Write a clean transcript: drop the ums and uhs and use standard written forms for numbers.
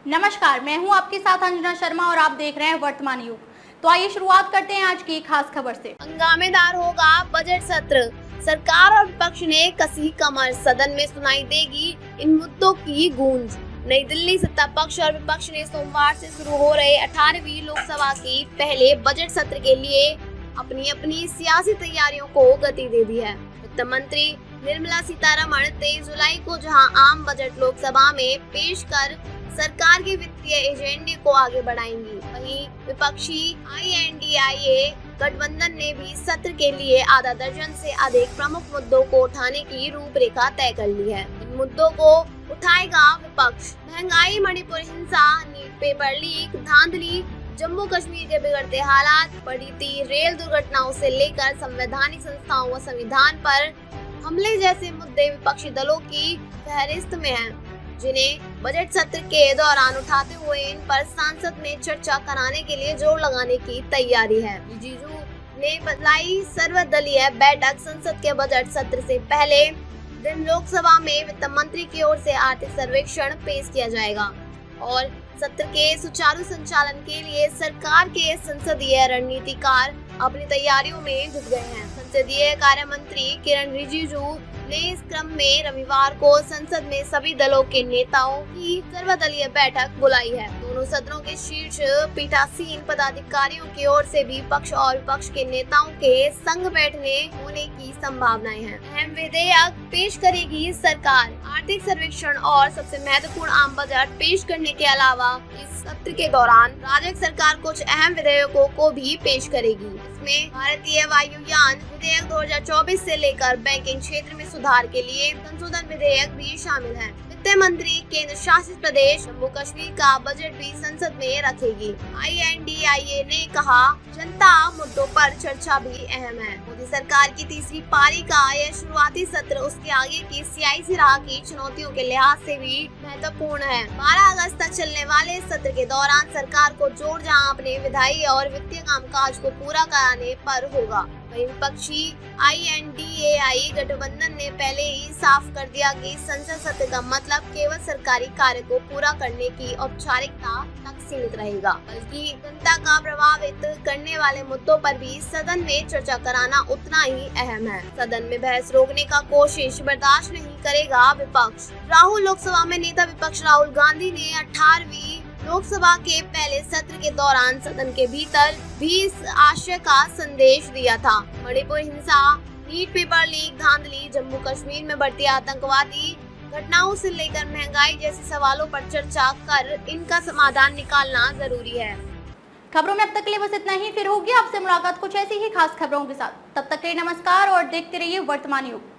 नमस्कार, मैं हूं आपके साथ अंजना शर्मा और आप देख रहे हैं वर्तमान युग। तो आइए शुरुआत करते हैं आज की खास खबर से। हंगामेदार होगा बजट सत्र, सरकार और विपक्ष ने कसी कमर, सदन में सुनाई देगी इन मुद्दों की गूंज। नई दिल्ली सत्ता पक्ष और विपक्ष ने सोमवार से शुरू हो रहे 18वीं लोकसभा के पहले बजट सत्र के लिए अपनी अपनी सियासी तैयारियों को गति दे दी है। वित्त मंत्री निर्मला सीतारमण 23 जुलाई को जहां आम बजट लोकसभा में पेश कर सरकार के वित्तीय एजेंडे को आगे बढ़ाएंगी, वहीं विपक्षी INDIA गठबंधन ने भी सत्र के लिए आधा दर्जन से अधिक प्रमुख मुद्दों को उठाने की रूपरेखा तय कर ली है। इन मुद्दों को उठाएगा विपक्ष। महंगाई, मणिपुर हिंसा, नीट पेपर लीक, धांधली, जम्मू कश्मीर के बिगड़ते हालात, बढ़ती रेल दुर्घटनाओं से लेकर संवैधानिक संस्थाओं व संविधान पर हमले जैसे मुद्दे विपक्षी दलों की फहरिस्त में हैं, जिन्हें बजट सत्र के दौरान उठाते हुए इन पर संसद में चर्चा कराने के लिए जोर लगाने की तैयारी है। रिजिजू ने बुलाई सर्वदलीय बैठक। संसद के बजट सत्र से पहले दिन लोकसभा में वित्त मंत्री की ओर से आर्थिक सर्वेक्षण पेश किया जाएगा और सत्र के सुचारू संचालन के लिए सरकार के संसदीय रणनीतिकार अपनी तैयारियों में जुट गए हैं। संसदीय कार्य मंत्री किरण रिजिजू ने इस क्रम में रविवार को संसद में सभी दलों के नेताओं की सर्वदलीय बैठक बुलाई है। दोनों सदनों के शीर्ष पीठासीन पदाधिकारियों की ओर से भी पक्ष और विपक्ष के नेताओं के संग बैठने होने की संभावनाएं हैं। अहम विधेयक पेश करेगी सरकार। आर्थिक सर्वेक्षण और सबसे महत्वपूर्ण आम बजट पेश करने के अलावा इस सत्र के दौरान राज्य सरकार कुछ अहम विधेयकों को भी पेश करेगी। इसमें भारतीय वायुयान विधेयक 2024 से लेकर बैंकिंग क्षेत्र में सुधार के लिए संशोधन विधेयक भी शामिल है। वित्त मंत्री केंद्र शासित प्रदेश जम्मू कश्मीर का बजट भी संसद में रखेगी। INDIA ने कहा, जनता मुद्दों पर चर्चा भी अहम है। मोदी सरकार की तीसरी पारी का यह शुरुआती सत्र उसके आगे की सियासी राह की चुनौतियों के लिहाज से भी महत्वपूर्ण है। 12 अगस्त तक चलने वाले इस सत्र के दौरान सरकार को जोर जहां अपने विधायी और वित्तीय कामकाज को पूरा कराने पर होगा, वहीं विपक्षी INDAI गठबंधन ने पहले ही साफ कर दिया कि संसद सत्र का मतलब केवल सरकारी कार्य को पूरा करने की औपचारिकता तक सीमित रहेगा, बल्कि जनता का प्रभावित करने वाले मुद्दों पर भी सदन में चर्चा कराना उतना ही अहम है। सदन में बहस रोकने का कोशिश बर्दाश्त नहीं करेगा विपक्ष। राहुल लोकसभा में नेता विपक्ष राहुल गांधी ने 18वीं लोकसभा के पहले सत्र के दौरान सदन के भीतर भी इस आशय का संदेश दिया था। मणिपुर हिंसा, नीट पेपर लीक, धांधली, जम्मू कश्मीर में बढ़ती आतंकवादी घटनाओं से लेकर महंगाई जैसे सवालों पर चर्चा कर इनका समाधान निकालना जरूरी है। खबरों में अब तक के लिए बस इतना ही। फिर होगी आपसे मुलाकात कुछ ऐसी ही खास खबरों के साथ। तब तक के लिए नमस्कार और देखते रहिए वर्तमान युग।